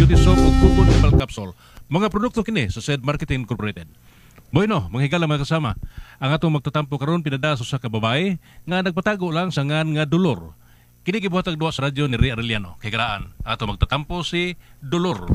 beauty soap ug Cocoa Herbal Capsule. Mga produkto kini sa Said Marketing Incorporated. Bueno, mga higala mga kasama, ang atong magtatampo karon pinada sa ka babae nga nagpatago lang sa ngan nga dolor. Kini gibuhatag duwa sa radyo ni Ria Arellano. Kay karaan, ato magtatampo si Dolor.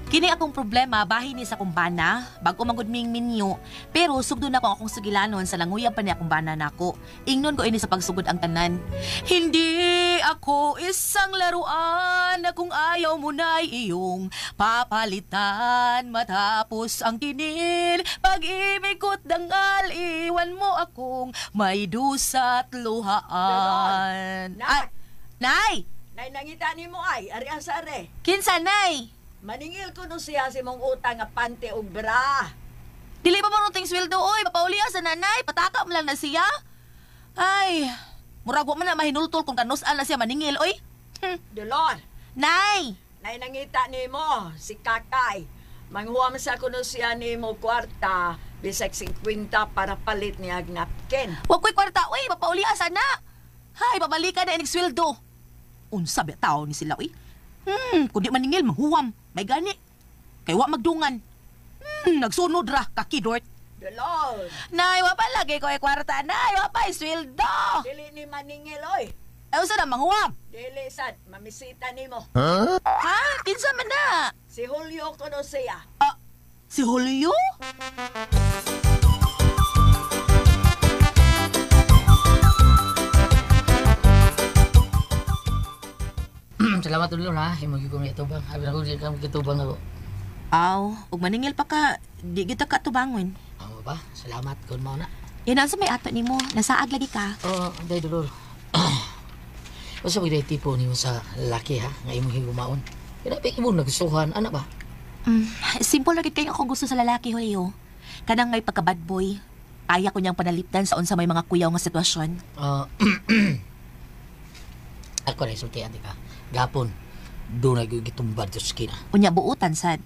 Kini akong problema, bahin ni sa akong bana, bago magud ming minyo, pero sugdo na ko akong sugilanon sa languyab pa ni akong bana nako. Ingnon ko ini sa pagsugod ang tanan. Hindi ako isang laruan na kung ayaw mo na'y iyong papalitan. Matapos ang kinil, pag-ibig ko't dangal, iwan mo akong may dusa't luhaan. Ay, Nay! Nay, nangita ni mo ay, ari ang sare. Kinsa, Nay? Maningil ko no siya si mong utang nga pante o bra. Dili pa marunting sweldo, oy. Papauliya sa nanay. Pataka mo lang na siya. Ay, murag wa man na mahinultol kung kanus-an na siya maningil, oy. Dolor, Nay! nay nangita ni mo, si Kakay. Manghuam sa kuno siya ni mo kwarta, bisag 50 para palit niya napkin. Wag ko'y kwarta, oy. Papauliya sa na. Hay, babalikan na inig sweldo. Unsa ba tao ni sila, oy. Kung di maningil, mahuwam. May gani. Kay wa magdungan. Nagsunod ra, kakidort. Dolor, Nay, wa pa lagi ko kwarta, Nay. Wa pa sweldo. dili ni maningil oy. Ay, usa na manghuwam. Dili sad, mamisita ni mo. Ha? Kinsa man na? Si Julio kuno siya. Si Julio? Salamat dulu ha. Himagi ko ito bang. Abi ako di ka magitubang ako. Aw, ug maningil pa ka, di kita ka tubangon. Amo ba? Salamat kun mao na. Yan sa may ato nimo, nasaag lagi ka. Oh, day dulur. Usa mo tipo nimo sa lalaki ha, nga imong higumaon. Kinabi imo nagustuhan ana ba? Simple lagi kayo ako gusto sa lalaki, Julio. Kanang may pagka-bad boy. Kaya ko niyang panalipdan sa unsa may mga kuyaw nga sitwasyon. Ako na isulti ante ka. Gapon, doon na gitumbad sa skina. Unya buutan sad.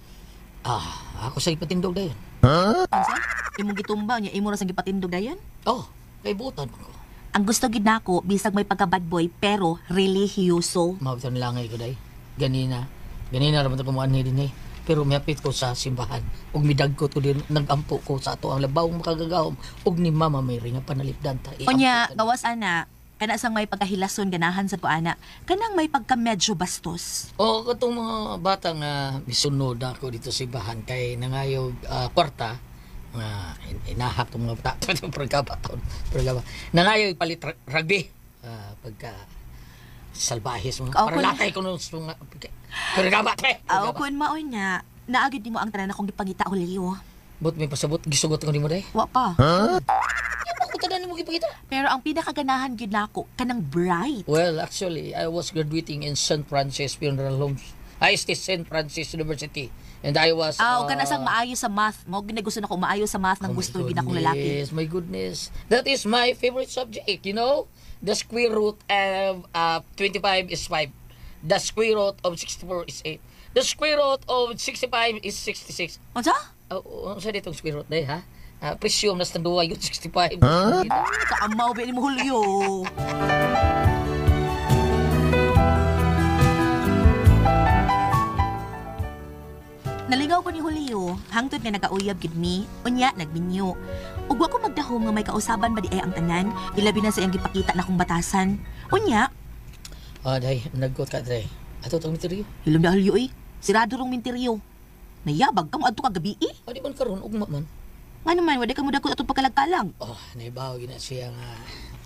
Ako sa ipatindog dayon. Unsa? Imong gitumba nya imo ra sang gipatindog dayon? Oh, kay butan ko. Ang gusto gid nako bisag may pagka-bad boy pero relihiyoso. Mabtan langay ko day. Ganina raman ko mo anhi din eh. Pero miapit ko sa simbahan. Ug midagkot ko din, nagampo ko sa ato ang labawong makagagahom. Ug ni mama may ringa panalipdan ta. Unya gawas ana, kana sang may pagkahilason ganahan sa tuana. Kanang may pagka medyo bastos. O, katong mga bata nga misunod ako dito sa simbahan kay nangayo kwarta nga inahak tong mga bata pergaba. Nangayo ipalit rugby pagka salbahis mo. Para latay ko nung pergaba pre. Aw kun mao nya, naagid nimo ang tanan akong gipangita, Julio. But may pasabot gisugot ko nimo day. Wa pa. Ako tanan mo gipakita. Pero ang pinakaganahan gid nako kanang bright. Well, actually, I was graduating in St. Francis Funeral Homes. St. Francis University. And I was... kana sang maayo sa math. Mo ginagusto na ko maayo sa math ng gusto gid akong lalaki. My goodness. That is my favorite subject, you know? The square root of 25 is 5. The square root of 64 is 8. The square root of 65 is 66. Unsa? Unsa ditong square root day, ha? Presume na standuwa yung 65. Kaamaw ba ni mo, Julio? Naligaw ko ni Julio, hangtod nga nagauyab gid mi, unya nagminyo. Ug wa ko magdahom nga may kausaban ba di ay ang tanan, ilabi na sa iyang gipakita na kong batasan. Unya, Day, nagkot ka, Day. Ato itong misteryo. hilom na Julio eh, sirado rong minteryo. Nayabag ka mo adto ka gabi eh. Di man karon ugma man. Nga naman, wala ka mo dako atong pagkalagkalang. Oh, naibaw gina siya nga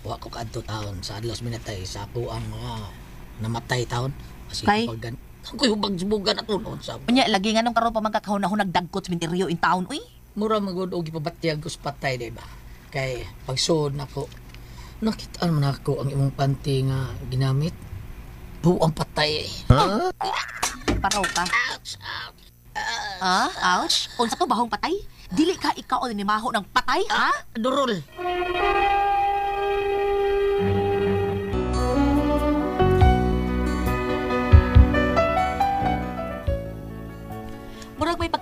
wa ko kadto taon sa adlaw minatay sa ako ang mga namatay taon. Kasi Kay? paggan. Ako yung bagsubugan ato noon sa. Unya, lagi nga nung karon pa magkakahon-ahon nagdagkot sa minteryo in town, uy. Mura magud og ipabatyag ko sa patay, di ba? Kay pagsuod nako nakita man ako ang imong panty nga ginamit. Buang patay eh. Paraw ka. Ouch, ouch. Ouch? Unsa to bahong patay? Dili ka ikaw ni maho ng patay, ha? Durol.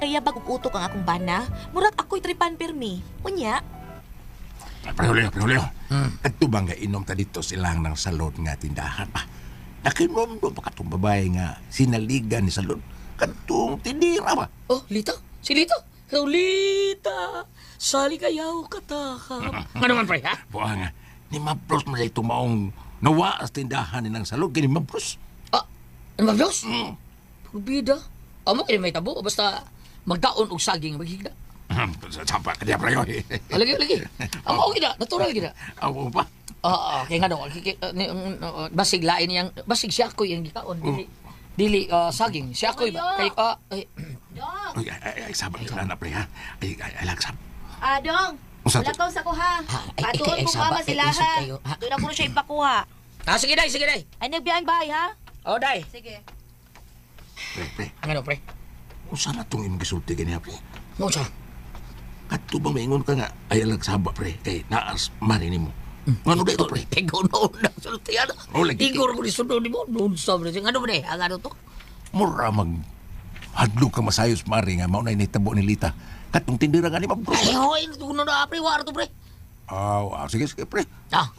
kaya bagong utok ang akong bana, murag ako'y tripan permi. Unya, Prehulio. At tubang nga inom ta dito silang ng salon nga tindahan pa. Nakinom doon pa katong babae nga sinaligan ni salon. Katong tindira ba? Oh, Lita? Si Lita? Hello, Lita! Sali kayaw katakap. Nga naman, pre, ha? Buha nga, ni Mabros man ito maong nawa sa tindahan ni ng salon. Kini Mabros. Ah, ano ba, Diyos? Mm. Pagpida. Amo kayo may tabo, basta magkaon og saging maghigda. Sampa ka niya, preyo. Lagi. Amo okay na, natural gina. Ako pa. Kaya nga daw, basig lain yang, basig siya ko yung gikaon. Dili, saging. Siya ko, kay, Dong! Ay, sabang ito na, pre, ha? Ay, lagsam. Dong! Usa to? Ulakaw sa ko ha. ay, Patuon ko saba, mama sila isip ha. kayo, ha? Doon ako na siya ipakuha. sige, day. Ay, nagbiyang bahay ha? Oh, day. Sige. Pre. Ano, pre? Kung saan na itong imong gisulti ganyan, pre? Mo siya. Kato bang maingon ka nga, ay lagsaba, pre, kay naas marini mo. Ano da ito, pre? Ikaw na, sultiyan. Oh, lagi. Igor ko ni sunod ni mo. Noon sa mga. Ano ba, ang ano to? Mura hadlok ka masayos, mari nga, maunay nitabo ni Lita. Katong tindira nga ni Mabros. Ay, hoy, tugunan na, pre. Wara to, pre. Sige, pre. Ah,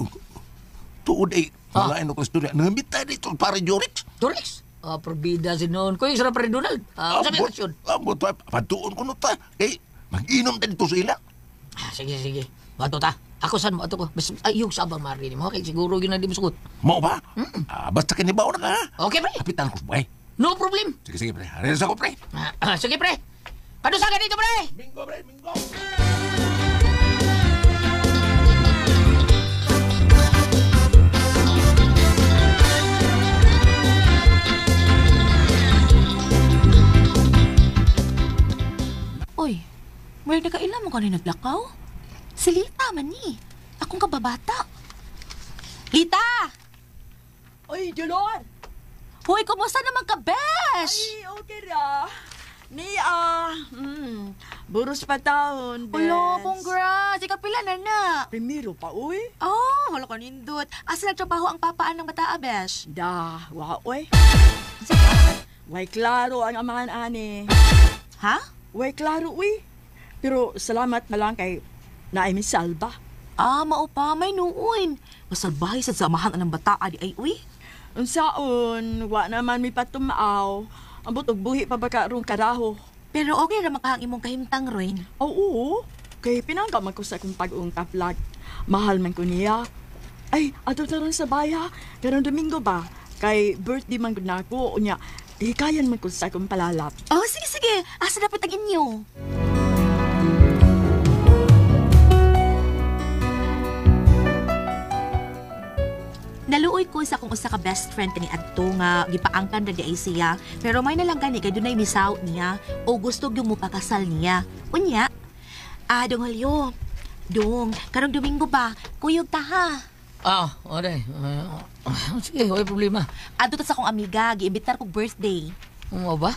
Tuod ay, mga ino ko istorya. Nangambita dito, pare Jorix. Dorex. Probida si noon. Kuya, sarap pa rin Donald. Sabi ko yun. Abot, patuon ko no ta. Kay, mag-inom ta dito sa ila. Sige. Bato ta. Ako saan mo? Ato ko. Ayog sabang marinig mo. Okay, siguro yun na di mo sugot. Mau ba? Basta kinibaw na ka, ha? Okay, pre. Kapitan ko, pre. No problem. Sige, pre. Hares ako, pre. Sige, pre. Ano sa ganito, pre? Bingo, pre, bingo. Uy, where na kailan mo kanina naglakaw? Si Lita man ni. Akong kababata. Lita! Oy, Jolon! Hoy, kumusta naman ka, besh? Ay, okay ra. Buros pa taon, bes. Hello, congrats. Ikaw pila na. Primero pa, uy. Oh, wala ka nindot. Asa nagtrabaho ang papaan ng bata, besh? Da, wa, uy. Way klaro ang amahan, ani. Ha? Way klaro, uy. Pero salamat na lang kay naay Salba. Mao pa, may nuuin. Masalbahay sa samahan ng bata, di ay, uy. Unsaon, wa naman mi patumaaw. Ambot og buhi pa ba ka rong karaho. Pero okay ra makahang imong kahimtang, Royn. Oo, kay pinangka man ko sa akong pag-ung kaplag. Mahal man ko niya. Ay, ato taron sa baya. Karong Domingo ba? Kay birthday man ko na ako. Unya, hikayan man ko sa akong palalap. Oh, sige. Asa dapat ang inyo? Naluoy ko sa akong usa ka best friend kani adto nga gipaangkan ra di ay siya, pero may nalang gani kay dunay misaw niya o gusto gyud mo pakasal niya. Unya, dong halyo. Dong, karong Domingo ba? Kuyog ta ha. Day. Sige, wala problema. Adto ta sa akong amiga, giimbitar kog birthday. Mo ba?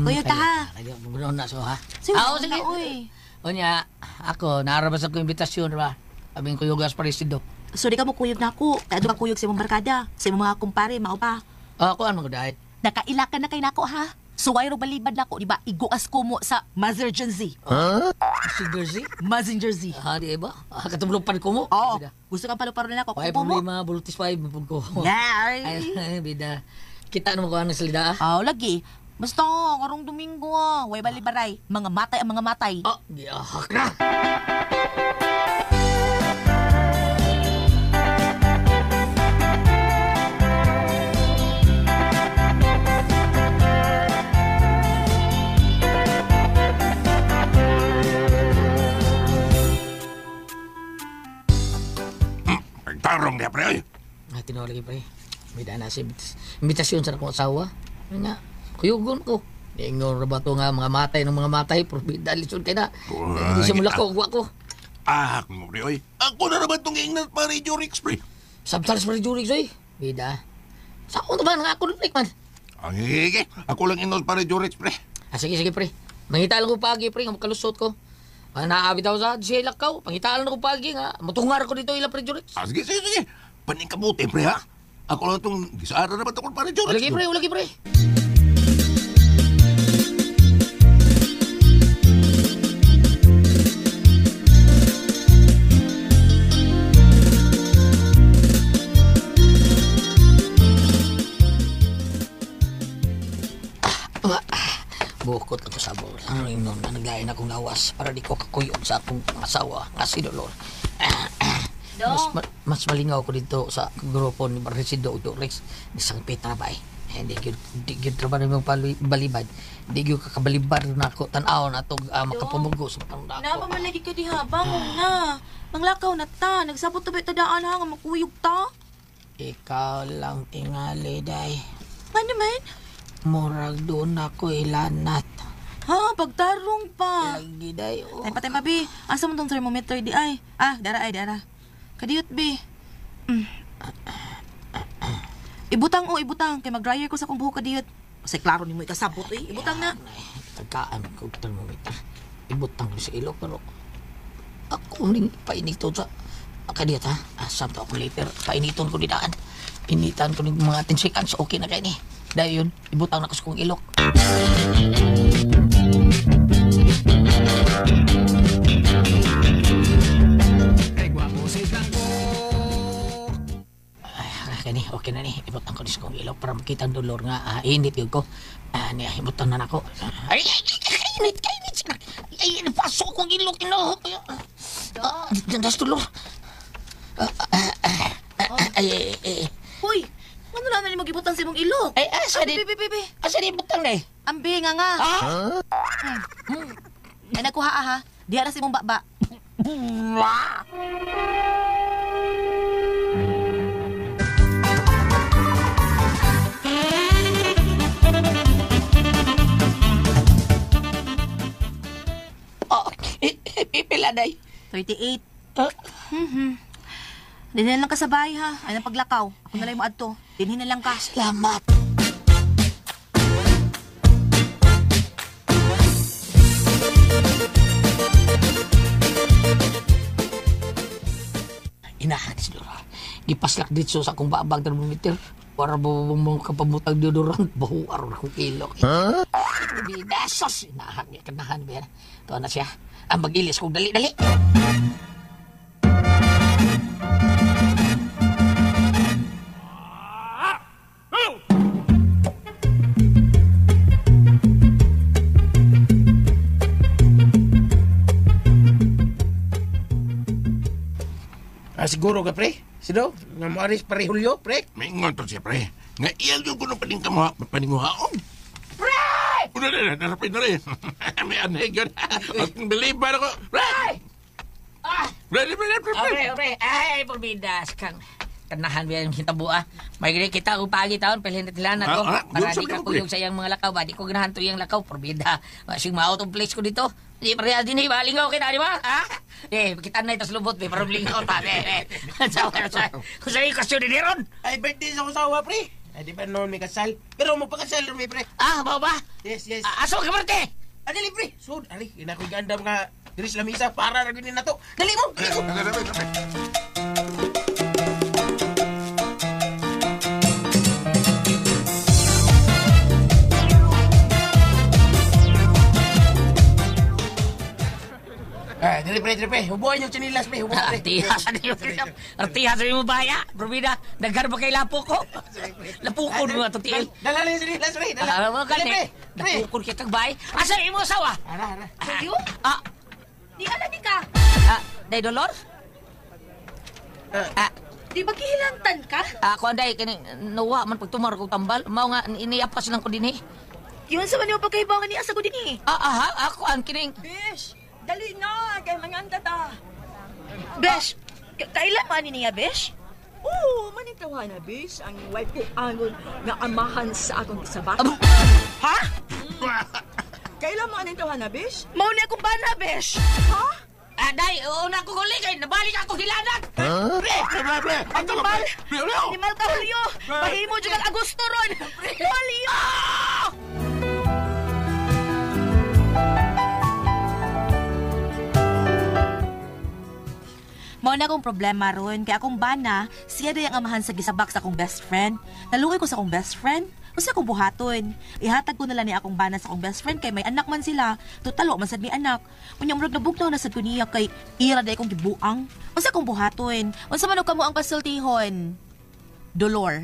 Kuyog ta ha. Kaya mo na so ha. Sige, Sige. uy. Onya, ako narabas ako imbitasyon ba. Abing ko yugas parisido. So di ka mo kuyog na ako. Kaya ka kuyog sa imong barkada. Sa imong mga kumpare, mao pa. Ako ano ko dahil. Nakailakan na kay nako ha. Suway ro balibad nako, di ba? Iguas ko mo sa Messenger Z. Si Jersey? Messenger Z. Di ba? Katulog pa rin ko mo. Oo. Gusto kang paluparo na ako. Okay, Kupo mo. problema, bulutis 5, mapag ko. Yay! Ay, bida. Kita naman ko ang salida, Lagi. Basta, karong Domingo Way balibaray. Mga matay ang mga matay. Giyahak na. Tarong niya, pre. Ay. Tinawag lagi pre. May daan na si imbitasyon sa akong asawa. Ano nga, kuyugon ko. Ingon ra ba to nga mga matay ng mga matay, pero bida lisod kay na. Hindi siya mula ko, ko. Mo, pre, oy. Ako na naman itong ingnat pa rin Jorix, pre. Sabtals pa rin Jurix, oy. Bida. Sa ako naman, nga ako na man. Sige. Ako lang inos pa rin Jorix, pre. Sige, pre. Mangita lang ko pagi, pre, nga makalusot ko. Naabit ako sa siya lakaw. Pangitaan ako pagi nga. Matungar ko dito ilang pre Jurix. Sige. Paning kabuti, pre, ha? Ako lang itong gisaara naman itong pa rin Jorix. Lagi pre. lain akong lawas para di ko kakuyog sa akong asawa nga si Dolor. Dong. Mas malingaw ko dito sa grupo ni Maricido Dorex ni Sang Petra ba eh. Di gyud trabaho nimong balibad. Di gyud kakabalibad na ako tan-aw na to makapumugo sa pangdako. Na pa man lagi ka diha, bangon na. Manglakaw na ta, nagsabot ta ba ito daan ha, nga makuyog ta? Ikaw lang tingali, day. Ano man? Murag doon ako ilanat. Ha, pagtarong pa. Lagi, day. Oh. Tay patay babi, asa mo tong thermometer di ay? Dara ay, dara. Kadiyot bi. Ibutang kay mag-dryer ko sa kong buhok kadiyot. Kasi klaro ni mo ikasabot ibutang na. Tagkaan ko thermometer. Ibutang ko sa ilo pero ako ning painiton sa kadiyot ha. Asam to ako later. Painiton ko didaan. Initan ko ng mga 10 seconds. Okay na kayo ni. Dahil yun, ibutang na ko sa kong ilok. Kani, okay na ni. Ibutang ko sa kong ilok para makita ang dolor nga. Init yun ko. Ibutang na nako. Ay, init. Ay, pasok kong ilok. Jandas dolor. Hoy, ano naman ni magibutang sa imong ilok? Ay, asa di? Bibi. Asa di butang na eh? Ambi nga. Ay, nakuha ha. Diha na sa imong baba. Pipila day. 38. Dinhin na lang ka sa bahay ha. Ay nang paglakaw. Ako na lang mo adto. Dinhin na lang ka. Salamat. Inahagis doon. Gipaslak dito sa akong babag thermometer. Para mo kapamutang deodorant. Bahuar akong ilok. Bidasos. Inahag niya. Kanahan ba yan? Ito na siya. Ang mag-ilis kong dali. Siguro ka, pre? Sido? Nga maaris pare Julio, pre? May ingon to siya, pre. Nga iyal yung kuno paninguhaon. Pre! Una na, narapin na rin. May anhig yun. At believe ako. Pre! Pre. Ay, purbidas kang. Kanahan ba yung hitabo May gini kita kung pagi taon, pelhin na tilan ako. Para di ka kuyog sa iyang mga lakaw ba? Di ko ganahan to yung lakaw, purbida. Masing ma-out of place ko dito. Di pareha din balingaw kita, di ba? Kita na ito sa lubot, may parublingaw ta. Kung sa'yo kasyon din ron. Ay, birthday sa kusawa, pre. Ay, di ba noon may kasal? Pero magpakasal rin, pre. Bao ba? Yes. Aso ka, Marte? Adali, pre. So, ali, inakoy gandam nga diris lamisa para na gini na to. Dali mo! Dali, pre. Hubuan yung chinilas, pre. Hubuan, pre. Artihasan yung baya. Probida, nagkar ba kay lapo ko? Lapukon mo nga tutiil. Dala lang yung chinilas, pre. Dala. Dali, pre. Lapukon kita kag asa imo sawa? Ara. Kayo? Di alagi ka. Day dolor? Di ba kihilantan ka? Ako anday kini nawa man pagtumar ko tambal. Mao nga iniapas lang ko dinhi. Yun sa man yung pagkaibangan ni asa ko din Ako ang kining. Bish, dali na. Kaya manganda ta. Besh, kailan man niya, Besh? Oo, manitawa na, Bish. Ang wife ko angon nga amahan sa akong kasabat. Ha? Kailan mo manitawa na, Bish? Mauli akong bana, Besh. Ha? Day, una ko guli kay nabalik ako hilanat. Pre! Animal! Animal ka, Julio! Pahimo dyan ang Agosto ron! Julio! Mao na akong problema ron, kaya akong bana, siya day ang amahan sa gisabak sa akong best friend. Naluoy ko sa akong best friend, kasi akong buhaton. Ihatag ko na lang ni akong bana sa akong best friend, kay may anak man sila. Tutalo man sad may anak. Unya murag nabugtaw na sad ko niya, kay ira day akong gibuang. Unsa akong buhaton? Unsa man og kamo ang pasultihon? Dolor.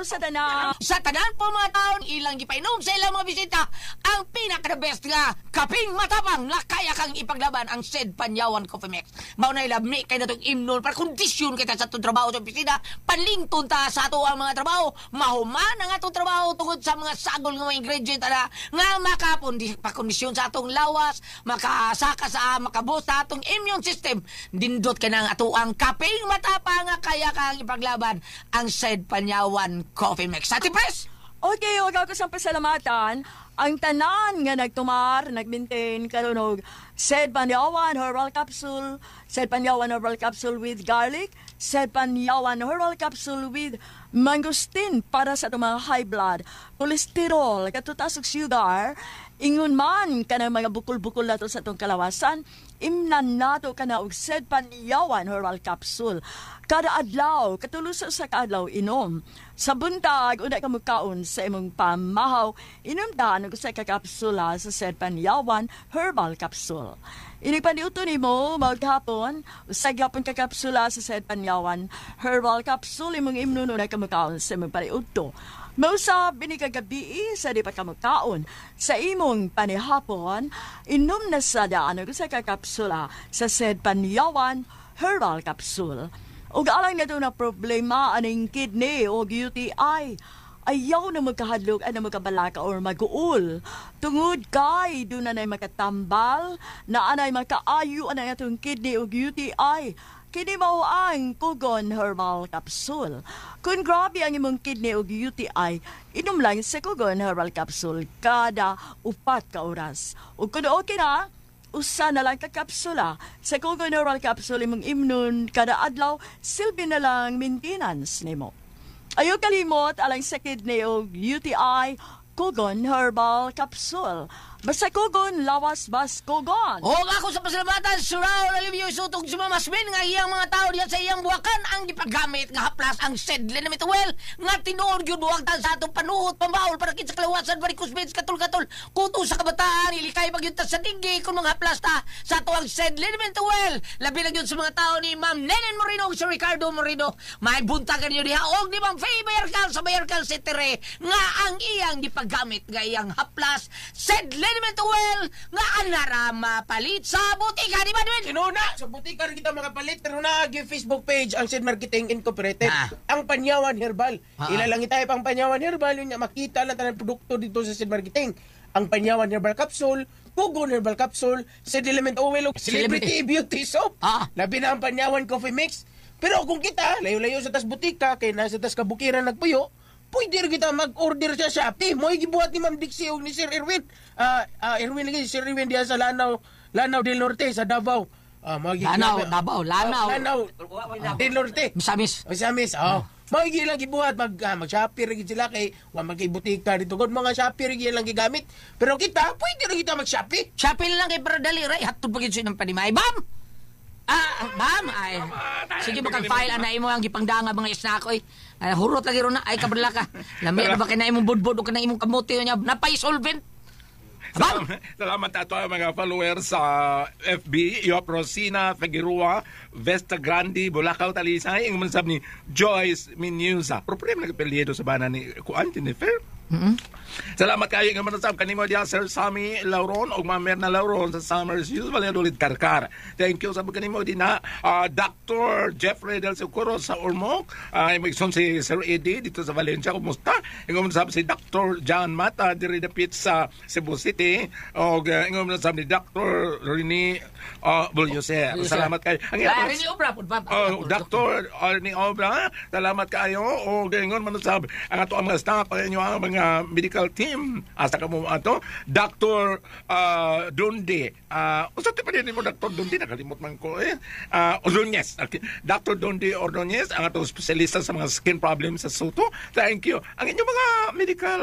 adlaw sa tanan. Sa tanan po mga taon, ilang gipainom sa ilang mga bisita, ang pinaka-best nga, kaping matapang na kaya kang ipaglaban ang said Panyawan Coffee Mix. Maunay lami kay natong imnon para kondisyon kita sa itong trabaho sa opisina, panlington ta sa ato ang mga trabaho, mahuman ang atong trabaho tungod sa mga sagol nga mga ingredient na nga makapakondisyon sa atong lawas, makasaka sa makaboost sa atong immune system. Dindot ka ng ato ang kaping matapang nga kaya kang ipaglaban ang said Panyawan Coffee Mix. Sa tipres! Okay, huwag ako sa pasalamatan. Ang tanan nga nagtumar, nagmaintain karon og said Panyawan Herbal Capsule, said Panyawan Herbal Capsule with garlic, said Panyawan Herbal Capsule with mangosteen para sa itong mga high blood, cholesterol, katutas og sugar, ingon man ka ng mga bukol-bukol nato sa itong kalawasan, imnan nato ka na og said Panyawan Herbal Capsule. Kada adlaw, katulos sa kaadlaw inom. Sa buntag, una ka mukaon sa imong pamahaw, inom daan og sa kakapsula sa said Panyawan Herbal Capsule. Inipaniuto ni mo, maghapon, usag hapon kakapsula sa said Panyawan Herbal Capsule, imong imnon una ka mukaon sa imong paniuto. Mausap, binikagabi sa di pa kamukaon. Sa imong panihapon, inom na sa daan og sa kakapsula sa said Panyawan Herbal Capsule. Ug alang na na problema aning kidney o UTI, ayaw na magkahadlok na magkabalaka or mag-uul. Tungod kay, doon na makatambal, na anay makaayo anay atong kidney o UTI. Kini mao ang Kugon Herbal Capsule. Kung grabe ang imong kidney o UTI, inom lang sa Kugon Herbal Capsule kada 4 ka oras. Ug kung okay na, usa na lang kakapsula. Sa Kugon Herbal Capsule imong imnon kada adlaw, silbi na lang maintenance nimo. Ayaw kalimot alang sa kidney o UTI, Kugon Herbal Capsule. Basta Kugon, lawas bas Kugon. O ako sa pasalamatan, suraw na libyo isutong si Mama Smin nga iyang mga tao diyan sa iyang buwakan ang gipagamit nga haplas ang said Linamit Oil nga tinuod yun buwag tan sa atong panuot pambawol para kin sa kalawasan varicose veins katul-katul kuto sa kabataan ilikay pagyuntas sa dinggi kung mga haplas ta sa ato ang said Linamit Oil labi lang yun sa mga tao ni Ma'am Nenen Moreno ug si Ricardo Moreno may buntagan yun diha og ni Ma'am Faye Bayarcal sa Bayarcal City nga ang iyang gipagamit nga iyang haplas said Linamit Oil nga anarama palit sa butika di ba Edwin? Sinuna, sa butika rin kita makapalit, pero na-give Facebook page ang Said Marketing Incorporated. Ang Panyawan Herbal. Ilalangi tayo pang Panyawan Herbal, yun nga, makita lang tayo ng produkto dito sa Said Marketing. Ang Panyawan Herbal Capsule, Kugon Herbal Capsule, Said Element Oil, Celebrity Beauty Soap, labi na ang Panyawan Coffee Mix. Pero kung kita, layo-layo sa tas butika, kaya nasa tas kabukiran nagpuyo, pwede rin kita mag-order sa Shopee. Mo'y gibuhat ni Ma'am Dixie o ni Sir Erwin. Erwin lagi, Sir Erwin diya sa Lanao del Norte, sa Davao. Lanao del Norte. Misamis. Misamis, Mo'y lang gibuhat, mag-Shopee rin sila kay mag-ibutika dito. Kung mga Shopee rin lang gigamit. Pero kita, pwede rin kita mag-Shopee. Shopee lang kay para dali, ray. Hatod pag yun ng panimay. Bam! Bam! Ay, sige makag-file anay mo ang gipangdanga mga isnako eh. Hurot lagi ron na. Ay, kabala ka. Lami, ano ba kinay mong budbud o kinay mong kamuti niya? Napay-solvent. Salamat ato ang mga followers sa FB, Yop Rosina, Figueroa, Vesta Grande, Bulacau, Talisay, ang mansab ni Joyce Minyusa. Pero pwede nagpilyedo sa bana ni Kuan, Tinifer. Salamat kayo nga manasab kanimo diya Sir Sammy Lauron o Mamer na Lauron sa Summers usually ulit karkar. Thank you sa kanimo din na Dr. Jeffrey Del Socorro sa Ormoc, magson si Sir Eddie dito sa Valencia. Kumusta? Ingom sa si Dr. John Mata diri dapit sa Cebu City o ingom sa ni Dr. Rini Bulyose. Salamat kayo. Rini Obra pud pa. Dr. Rini Obra, salamat kayo o ingom manasab ang ato ang mga staff inyo ang mga medical team asa ka mo ato Dr. Dundi usa ti pa din mo Dr. Dundi nakalimot man ko Ordonez Dr. Dundi Ordonez ang ato specialista sa mga skin problems sa Soto. Thank you ang inyong mga medical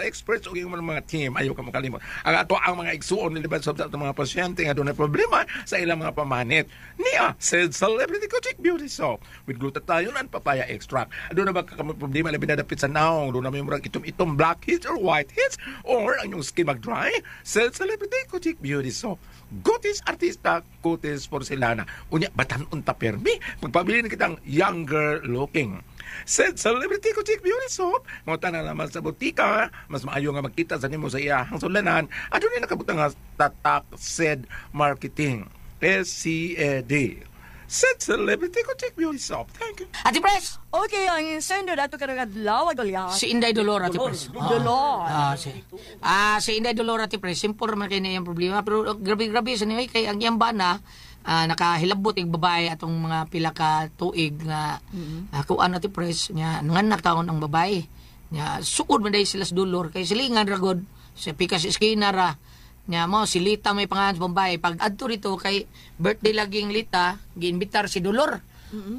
experts o yung mga team ayaw ka makalimot ang ato ang mga igsuon nila sa mga pasyente nga doon na problema sa ilang mga pamanit niya said Celebrity Kochik Beauty Soap with glutathione and papaya extract doon na ba ka problema labi na dapit sa naong doon na may murag itom blackheads or whiteheads or ang yung skin mag-dry sa Celebrity Kochik Beauty Soap. Gutis artista, Gutis porcelana. Unya, batan unta permi. Magpabili na kitang younger looking. Said celebrity ko Chick Beauty Soap. Mga tanan naman sa butika, mas maayo nga magkita sa nimo sa iyahang sulanan. Adto ni nakabutang nga tatak said marketing. SCAD. Said celebrity ko Chick Beauty Soap. Thank you. Ate Pres, Okay, ang sender dato karang adlaw agulya. si Inday Dolor, Ate Pres. Dolor. Si Inday Dolor, Ate Pres, simple naman kayo na yung problema. Pero grabe-grabe sa niyo, kay ang iyang bana, nakahilabot yung babae atong mga pila ka tuig nga kuan Ate Pres, nya nanganak taon ang babae. Nya sukod man dahil sila sa Dolor, kay silingan ragod, sa pikas iskina ra. Nya mo si Lita may pangalan sa babae. Pag adto dito kay birthday laging Lita, giinbitar si Dolor.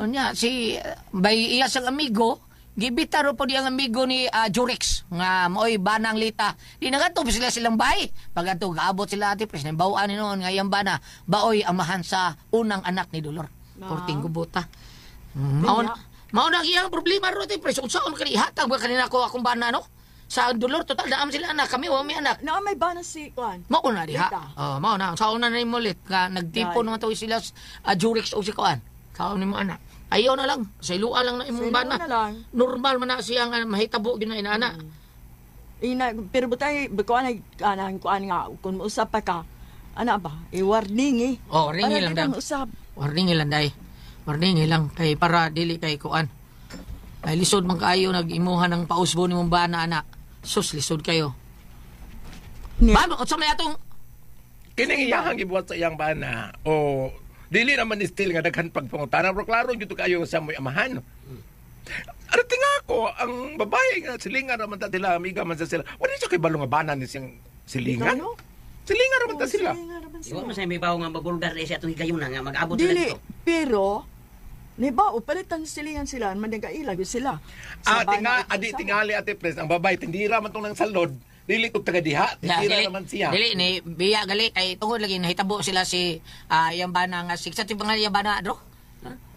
Nya si bay iya sang amigo, gibitar po di ang amigo ni Jurex nga moy banang Lita. Di nagadto sila silang bay. Pag adto gaabot sila Ate Pres, bawaan ni noon nga iyang bana, baoy amahan sa unang anak ni Dolor. Korting gubota. Mao na iyang problema ro Ate Pres. Unsaon kani hatag ba kanina ko akong bana no? Sa Dolor total daam sila anak, kami wa may anak. Na may bana si Kwan. Mao na diha. Lita. Mao na. Sa una na nimo lit nga nagtipo Right. naman to sila Jurex o si Kuan. Sa nimo anak. Ayaw na lang. Sa ilua lang na imong Sa ilua bana. na lang. Normal man na siya nga mahitabo gyud na inaana. Pero butay bekuan ay kanang kuan nga kun usap pa ka. Ana ba? I-warning eh. Oh, warning lang daw. Usap. Warning lang dai. Warning lang kay para dili kay Kuan. Ay lisod man kaayo nag-imuhan ng pausbo nimong bana anak. Sus lisod kayo. Ma'am, unsa may atong Kining iyahang gibuhat sa iyang bana. O dili naman ni still nga daghan pagpangutana. Pero klaro gyud kayo sa mo'y amahan. Ano tinga ko, ang babae nga silingan naman ta sila, amiga man sa sila. Wala siya kay balong nga bana ni siyang silingan. Ano? Silingan naman ta sila. Iwa mo sa may bawo nga mabulgar siya itong higayon na nga mag-abot sila Dili, dito. pero ni ba palitan silingan sila managailag sila. Tingali Ate Pres, ang babae tindira man tong nang salod. Dili ko taga diha, tindira naman siya. Dili ni biya gali kay tungod lagi nahitabo sila si iyang bana nga sa pangalan iyang bana dro.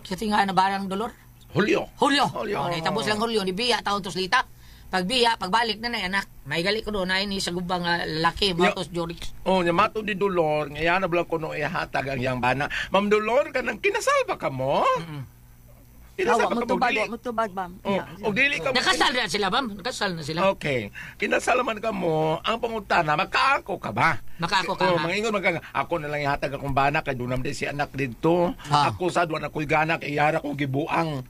Sa tinga na barang Dolor. Julio. Julio. Julio. Nahitabo silang Julio ni biya taon tos Lita. Pag biya, pagbalik na anak, may gali ko doon ay ni sa gubang laki matos Jorix. Oh, nya mato di Dolor, ngayon na bala ko no ihatag ang iyang bana. Ma'am Dolor, kanang kinasal ba ka mo? Kinasal Awa ba mo ka mo? tubag, Dili? mo tubag bam. O dili ka mo. Nakasal na sila, ma'am. Nakasal na sila. Okay. Kinasal man ka mo, ang pangutana, makaako ka ba? Makaako ka, ha? Mangingon ako na lang ihatag akong bana, kay dunam din si anak dito. Ako sad, wala ko'y gana, kay yara kong gibuang.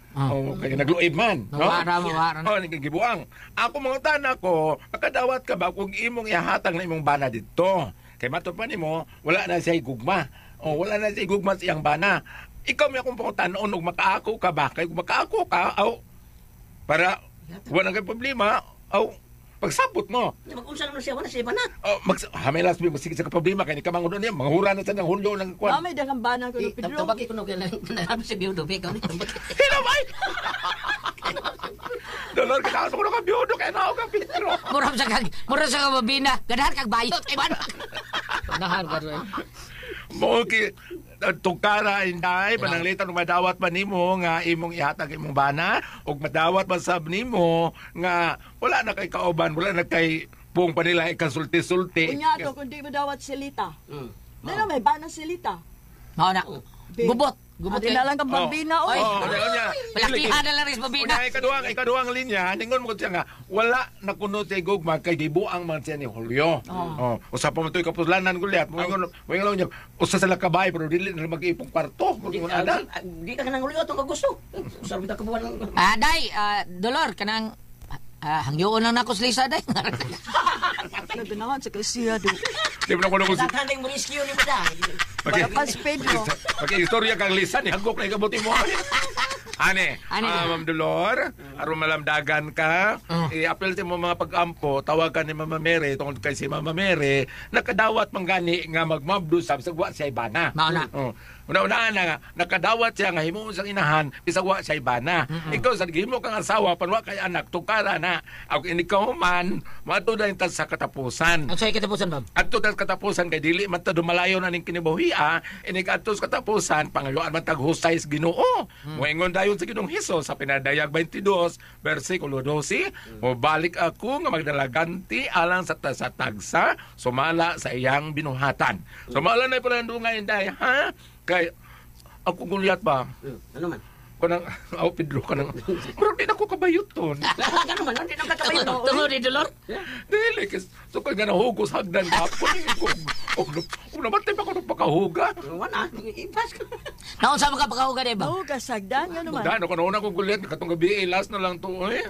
Kaya nagluib man. Mawara. Gibuang. Ako mangutana ko, makadawat ka ba kung imong ihatag na imong bana dito? Kay mato pa nimo, wala na siya gugma. Wala na siya gugma sa iyang bana. Ikaw may akong pangutan noon, kung makaako ka ba? Kaya kung makaako ka, para wala kang problema, pagsabot mo. Mag-unsa naman siya, wala siya ba na? Hamay last week, masigit sa problema, kaya ni kamang doon niya, manghura na sa ng Hulyo ng kwan. May dagang bana ko no Pedro. Tabagi ko na naman si Biudo, ikaw ni Hinamay! Dolor, kailangan ko na ka Biudo, kaya na ako ka Pedro. Mura sa kababina. Ganahan kag bayot. Ay, man. Ganahan ka rin. Okay, tungkara inday pananglitan ug madawat man nimo nga imong ihatag imong bana ug madawat man sab nimo nga wala na kay kauban, wala na kay buong panila ikasulti-sulti. Unya to kun di mo dawat si Lita. Dala may bana si Lita. Mao na. Gubot. Adi na lang kang bambina oy. Palakihan na lang rin sa babina. Ikaduhang linya, ningon mo siya nga, wala na kuno sa igugma kay gibuang man siya ni Julio. Usa pa man ito'y kapuslanan gulyat. Moingon lang niya, usa sila kabay, pero dili na mag-iipong kwarto. Di ka nang uliyo itong kagusto. Sabi ka kabuhan. Day, Dolor, kanang hangyoon lang na ako sa Lisa, day. Naganahan sa kasiya do. Di mo na kuno Sa tanding mo rescue ni mo da. Pas Pedro. Istorya kang lisan, hagok na ikabuti mo. Ane, Ma'am Dolor, aron malamdagan ka, i-apel sa mo mga pag-ampo, tawagan ni Mama Mary, tungkol kay si Mama Mary, nakadawat manggani nga magmabdo sa sagwa siya ibana. Mauna. Una-unaan na nga, nakadawat siya nga himuon sa inahan, pisagwa siya ibana. Ikaw, sa himo kang asawa, panwa kay anak, tukara na. Ako inikaw man, mato na yung sa katapusan. Ang sa'yo katapusan, Bob? Ato tas katapusan kay dili man ta dumalayo na ning kinibuhia, inig atos katapusan pangayuan man taghusay sa Ginoo. Moingon dayon sa Ginoong Hesus sa pinadayag 22 bersikulo 12, mo balik ako nga magdalaganti alang sa tagsa sumala sa iyang binuhatan. Sumala na pala ndungay inday, ha? Kay ako gulyat ba? Ano man? kanang aw Pedro kanang pero di na ko kabayuton. Ano man, hindi nang kakabayo. Tungod ni Dolor. Dili kas so kay nga nahugos hagdan hapon kung namatay pa ko pagkahuga. Wala, ipas ka. Naon sa mga pagkahuga di ba? Oh, kasagdan nga naman. Dahil ako nauna ko gulit katong gabi last na lang to eh.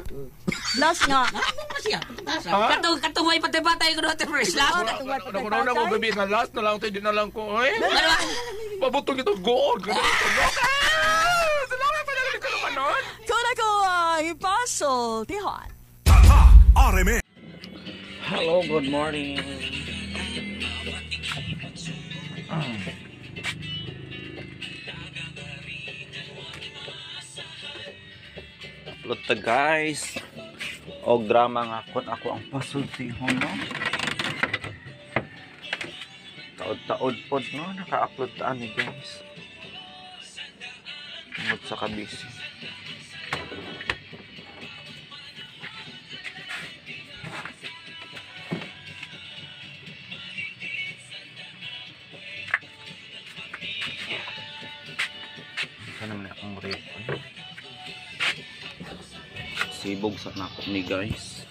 Last nga. Ano ba siya? Pagkatasa. Ha? Katong may patay-patay ko natin first last. Ako nauna ko gabi nga last na lang to di na lang ko eh. Ano ba? Pabutong ito goon ganito. Salamat pa lang ko naman nun. Kung ako ipasol, Tihon. Hello, good morning. Upload ta guys. Og drama nga kun ako ang pasultihon no. Taod-taod pod no naka-upload ta ani guys. Tungod sa kabisi. Sana naman akong rito. Sibog sa nakop ni guys.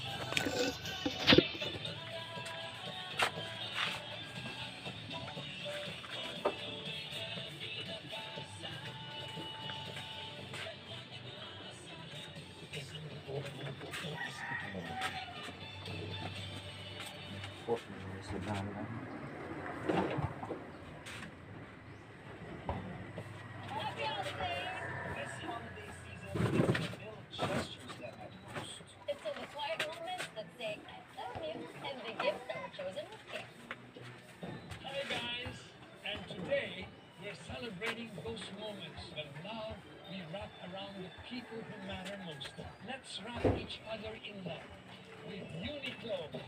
It's in the quiet moments that say, I love you, and the gifts that are chosen with care. Hi guys, and today we're celebrating those moments when love we wrap around the people who matter most. Let's wrap each other in love with Uniqlo.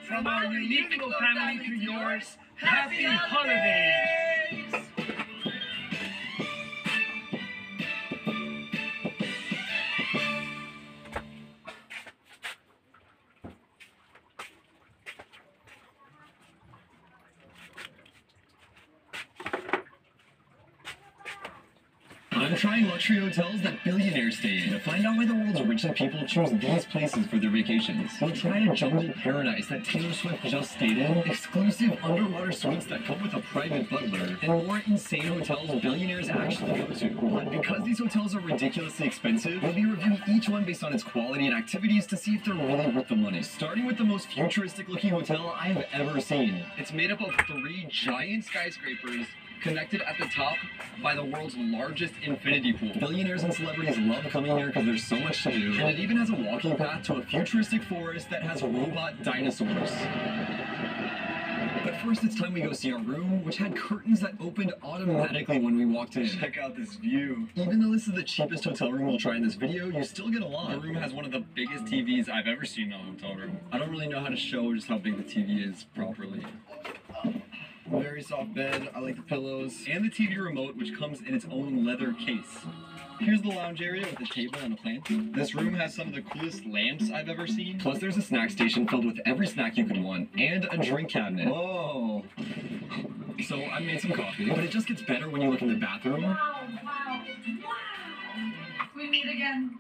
From our Uniqlo family to yours, happy holidays! I'm trying luxury hotels that billionaires stay in to find out why the world's richest people choose these places for their vacations. We'll try a jungle paradise that Taylor Swift just stayed in, exclusive underwater suites that come with a private butler, and more insane hotels billionaires actually go to. But because these hotels are ridiculously expensive, we'll be reviewing each one based on its quality and activities to see if they're really worth the money. Starting with the most futuristic looking hotel I have ever seen. It's made up of 3 giant skyscrapers connected at the top by the world's largest infinity pool. Billionaires and celebrities love coming here because there's so much to do. And it even has a walking path to a futuristic forest that has robot dinosaurs. But first it's time we go see our room, which had curtains that opened automatically when we walked in. Check out this view. Even though this is the cheapest hotel room we'll try in this video, you still get a lot. The room has one of the biggest TVs I've ever seen in a hotel room. I don't really know how to show just how big the TV is properly. Very soft bed, I like the pillows, and the TV remote, which comes in its own leather case. Here's the lounge area with a table and a plant. This room has some of the coolest lamps I've ever seen. Plus there's a snack station filled with every snack you could want, and a drink cabinet. Whoa! So I made some coffee, but it just gets better when you look in the bathroom. Wow. We meet again.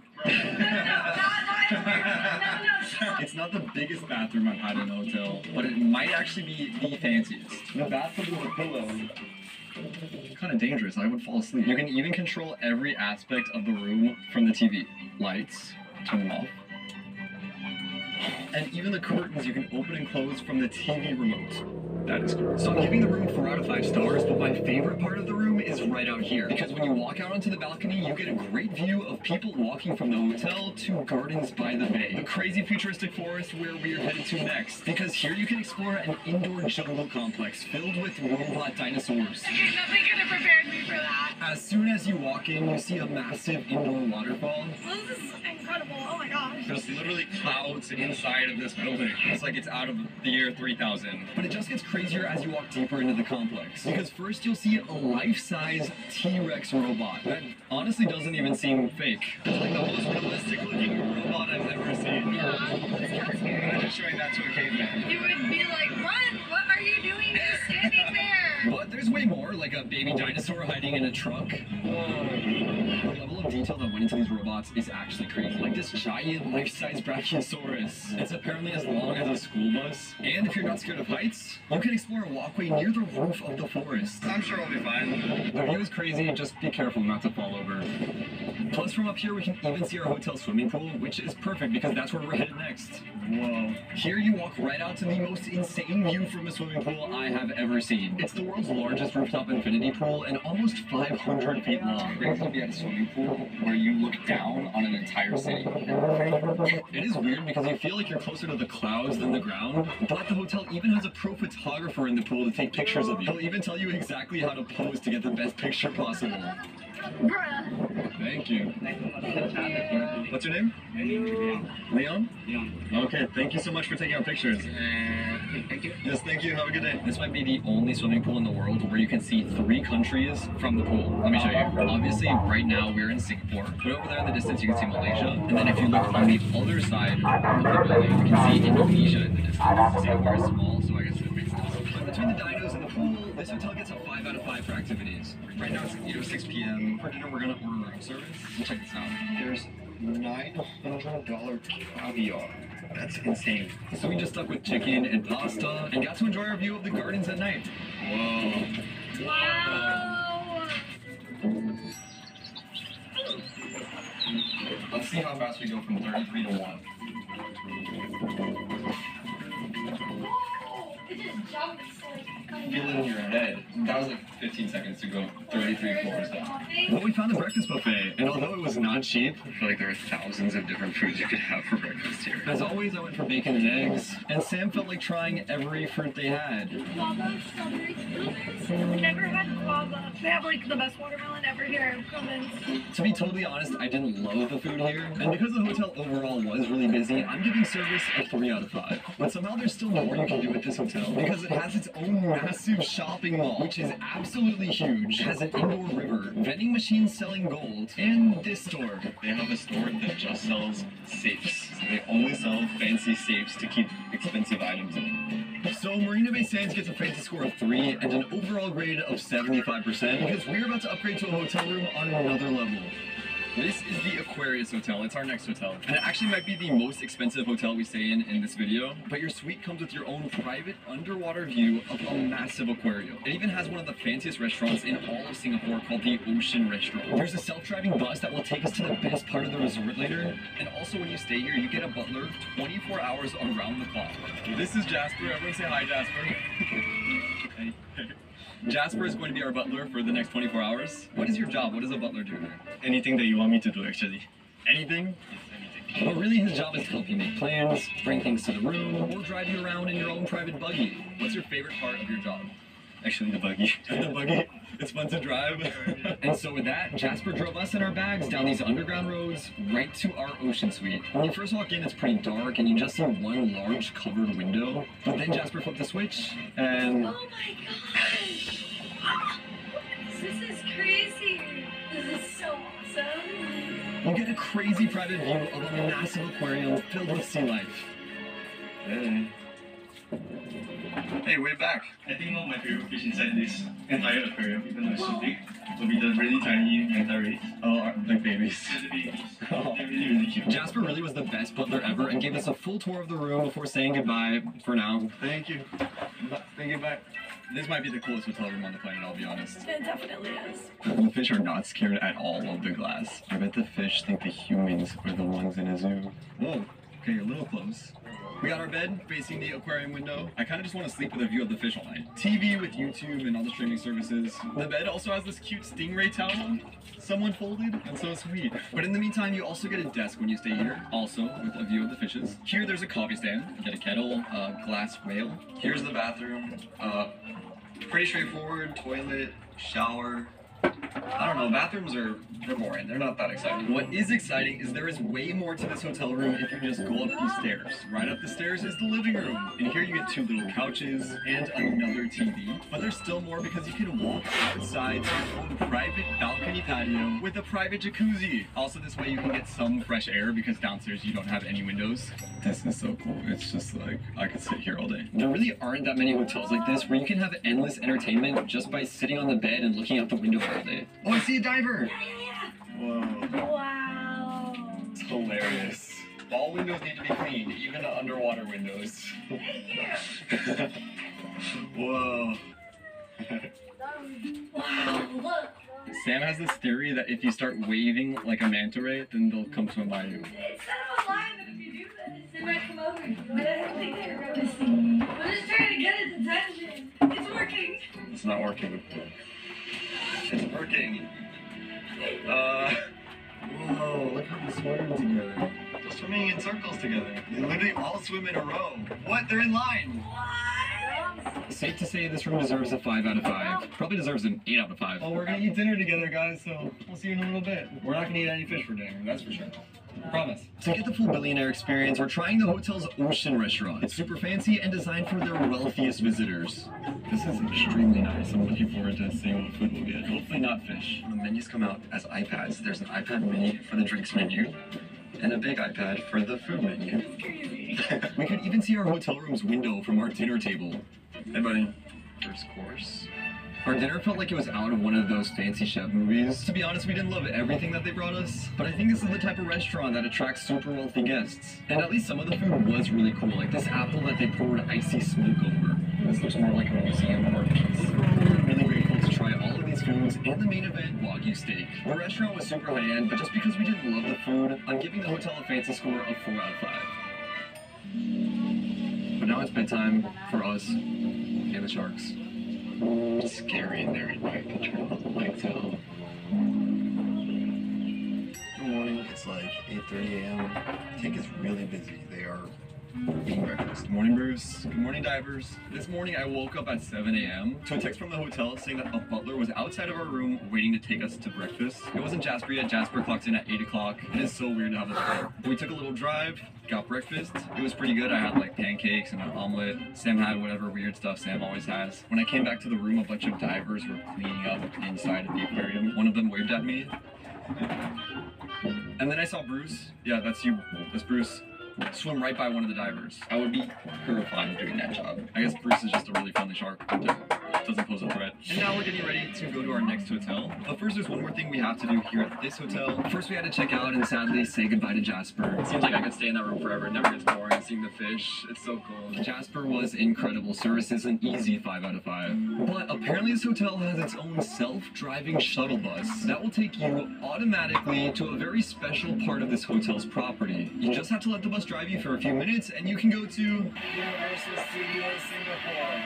It's not the biggest bathroom I've had in a hotel, but it might actually be the fanciest. The bathroom with a pillow. Kind of dangerous. I would fall asleep. You can even control every aspect of the room from the TV. Lights, turn them off. And even the curtains you can open and close from the TV remote. That is cool. So I'm giving the room 4 out of 5 stars, but my favorite part of the room is right out here. Because when you walk out onto the balcony, you get a great view of people walking from the hotel to Gardens by the Bay, the crazy futuristic forest where we are headed to next. Because here you can explore an indoor jungle complex filled with robot dinosaurs. Okay, nothing could have prepared me for that. As soon as you walk in, you see a massive indoor waterfall. This is incredible. Oh my gosh. There's literally clouds inside of this building. It's like it's out of the year 3000. But it just gets crazier as you walk deeper into the complex. Because first you'll see a life-size T-Rex robot that honestly doesn't even seem fake. It's like the most realistic looking robot I've ever seen. Yeah, it's kind of scary. I'm just showing that to a caveman. You would be like, run! What are you doing just standing there? But there's way more, like a baby dinosaur hiding in a truck. The level of detail that went into these robots is actually crazy. Like this giant life-size Brachiosaurus. It's apparently as long as a school bus. And if you're not scared of heights, you can explore a walkway near the roof of the forest. I'm sure I'll be fine. The view is crazy, just be careful not to fall over. Plus from up here we can even see our hotel swimming pool, which is perfect because that's where we're headed next. Whoa. Here you walk right out to the most insane view from a swimming pool I have ever seen. It's the world's largest rooftop infinity pool and almost 500 feet long. It's crazy to be at a swimming pool where you look down on an entire city. It is weird because you feel like you're closer to the clouds than the ground, but the hotel even has a pro photographer in the pool to take pictures of you. He'll even tell you exactly how to pose to get the best picture possible. Bruh. Thank you. What's your name? Leon? Leon. Okay, thank you so much for taking our pictures. Thank you. Yes, thank you. Have a good day. This might be the only swimming pool in the world where you can see 3 countries from the pool. Let me show you. Obviously, right now we're in Singapore, but over there in the distance you can see Malaysia. And then if you look on the other side of the building, you can see Indonesia in the distance. See how we're small, so I guess it makes sense. But between the dinos and the pool, this hotel gets a 5 out of 5 for activities. Right now it's 6 p.m. For dinner, we're gonna order room service. We'll check this out. There's $900 caviar. That's insane. So we just stuck with chicken and pasta and got to enjoy our view of the gardens at night. Whoa. Wow. Let's see how fast we go from 33 to 1. It just jumped. Feel it in your head. That was like 15 seconds to go 33 floors down. Well, we found the breakfast buffet, and although it was not cheap, I feel like there are thousands of different foods you could have for breakfast here. As always, I went for bacon and eggs, and Sam felt like trying every fruit they had. Guava, strawberry, blueberries. I've never had guava. They have like the best watermelon ever here in Province. To be totally honest, I didn't love the food here, and because the hotel overall was really busy, I'm giving service a 3 out of 5. But somehow there's still more you can do at this hotel, because it has its own massive shopping mall, which is absolutely huge. It has an indoor river, vending machines selling gold, and this store. They have a store that just sells safes. They only sell fancy safes to keep expensive items in. So Marina Bay Sands gets a fancy score of 3 and an overall grade of 75% because we're about to upgrade to a hotel room on another level. This is the Aquarius Hotel. It's our next hotel. And it actually might be the most expensive hotel we stay in this video. But your suite comes with your own private underwater view of a massive aquarium. It even has one of the fanciest restaurants in all of Singapore called the Ocean Restaurant. There's a self-driving bus that will take us to the best part of the resort later. And also when you stay here, you get a butler 24 hours around the clock. This is Jasper. Everyone say hi, Jasper. Hey. Jasper is going to be our butler for the next 24 hours. What is your job? What does a butler do here? Anything that you want me to do, actually. Anything? Yes, anything. But really, his job is to help you make plans, bring things to the room, or drive you around in your own private buggy. What's your favorite part of your job? Actually, the buggy. The buggy. It's fun to drive. And so with that, Jasper drove us and our bags down these underground roads right to our ocean suite. When you first walk in, it's pretty dark and you just see one large covered window. But then Jasper flipped the switch and... Oh my gosh! This is crazy! This is so awesome! You get a crazy private view of a massive aquarium filled with sea life. Hey. Hey, we're back. I think one of my favorite fish inside this entire aquarium, even though it's so big, will be the really tiny manta rays. Oh, like babies. The babies. They're really, really cute. you. Jasper really was the best butler ever and gave us a full tour of the room before saying goodbye for now. Thank you. Thank you, bye. This might be the coolest hotel room on the planet, I'll be honest. It definitely is. The fish are not scared at all of the glass. I bet the fish think the humans are the ones in a zoo. Whoa, okay, you're a little close. We got our bed facing the aquarium window. I kind of just want to sleep with a view of the fish all night. TV with YouTube and all the streaming services. The bed also has this cute stingray towel. Someone folded, and so sweet. But in the meantime, you also get a desk when you stay here, also with a view of the fishes. Here, there's a coffee stand. You get a kettle, a glass whale. Here's the bathroom. Pretty straightforward. Toilet, shower. I don't know, bathrooms they're boring. They're not that exciting. What is exciting is there is way more to this hotel room if you just go up these stairs. Right up the stairs is the living room. And here you get 2 little couches and another TV. But there's still more because you can walk outside to your own private balcony patio with a private jacuzzi. Also, this way you can get some fresh air because downstairs you don't have any windows. This is so cool. It's just like, I could sit here all day. There really aren't that many hotels like this where you can have endless entertainment just by sitting on the bed and looking out the window all day. Oh, I see a diver! Whoa. Wow. It's hilarious. All windows need to be cleaned, even the underwater windows. Whoa. Wow, look. Sam has this theory that if you start waving like a manta ray, then they'll come swim by you. It said on the line that if you do this, they might come over you. I didn't think they were going to see me. I'm just trying to get its attention. It's working. It's not working. It's working. Whoa, look how they're swimming together. They're swimming in circles together. They literally all swim in a row. What? They're in line. What? Safe to say this room deserves a 5 out of 5. Probably deserves an 8 out of 5. Oh, we're gonna eat dinner together, guys, so we'll see you in a little bit. We're not gonna eat any fish for dinner, that's for sure. Promise. To get the full billionaire experience, we're trying the hotel's ocean restaurant. It's super fancy and designed for their wealthiest visitors. This is extremely nice. I'm looking forward to seeing what food we'll get. Hopefully not fish. The menus come out as iPads. There's an iPad mini for the drinks menu and a big iPad for the food menu. We could even see our hotel room's window from our dinner table. Hey, buddy. First course. Our dinner felt like it was out of one of those fancy chef movies. To be honest, we didn't love everything that they brought us, but I think this is the type of restaurant that attracts super wealthy guests. And at least some of the food was really cool, like this apple that they poured icy smoke over. This looks more like a museum art piece. We're really grateful to try all of these foods and the main event, Wagyu steak. The restaurant was super high-end, but just because we didn't love the food, I'm giving the hotel a fancy score of 4 out of 5. But now it's bedtime for us and the sharks. It's scary in there at night. I turn all the lights out. Good morning. It's like 8:30 a.m. Tank is really busy. They are eating breakfast. Good morning, Bruce. Good morning, divers. This morning I woke up at 7 a.m. to a text from the hotel saying that a butler was outside of our room waiting to take us to breakfast. It wasn't Jasper yet. Jasper clocked in at 8 o'clock. It is so weird to have a butler. We took a little drive, got breakfast. It was pretty good. I had like pancakes and an omelet. Sam had whatever weird stuff Sam always has. When I came back to the room, a bunch of divers were cleaning up inside of the aquarium. One of them waved at me. And then I saw Bruce. Yeah, that's you. That's Bruce. Swim right by one of the divers. I would be terrified doing that job. I guess Bruce is just a really friendly shark. Doesn't pose a threat. And now we're getting ready to go to our next hotel. But first, there's one more thing we have to do here at this hotel. First, we had to check out and sadly say goodbye to Jasper. It seems like I could stay in that room forever. It never gets boring seeing the fish. It's so cool. Jasper was incredible. Service is an easy 5 out of 5. But apparently this hotel has its own self-driving shuttle bus that will take you automatically to a very special part of this hotel's property. You just have to let the bus drive you for a few minutes and you can go to Universal Studios Singapore.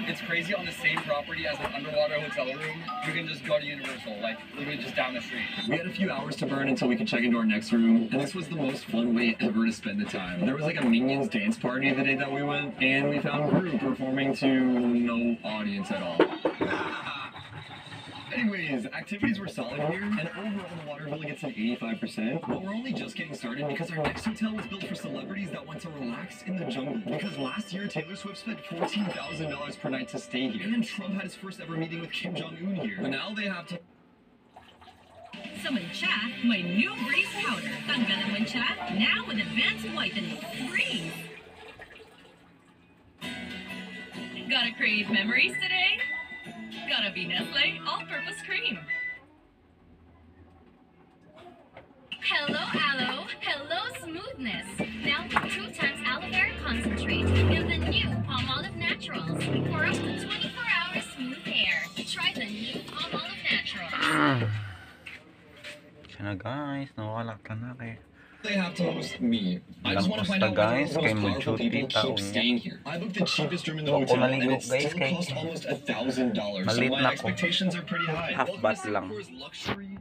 It's crazy, on the same property as an underwater hotel room, you can just go to Universal, like literally just down the street. We had a few hours to burn until we could check into our next room, and this was the most fun way ever to spend the time. There was like a Minions dance party the day that we went, and we found Gru performing to no audience at all. Anyways, activities were solid here, and overall the water bill gets an 85%, but we're only just getting started because our next hotel was built for celebrities that want to relax in the jungle. Because last year, Taylor Swift spent $14,000 per night to stay here, and Trump had his first ever meeting with Kim Jong-un here. But now they have to... Sa Mancha, may new Breeze powder. Tanggal ang mancha, now with advanced whitening. Breeze! Gotta create memories today? Gotta be Nestle All-Purpose Cream. Hello, Aloe. smoothness. Now with 2 times aloe vera concentrate in the new Palmolive Naturals for up to 24-hour smooth hair. Try the new Palmolive Naturals. Siya na guys, nawala ka na kay. They have to host me. I just want to find out why the most powerful people keep staying here. I booked the cheapest room in the hotel, and it still cost almost $1,000. So my expectations are pretty high. Half bath lang. Luxury.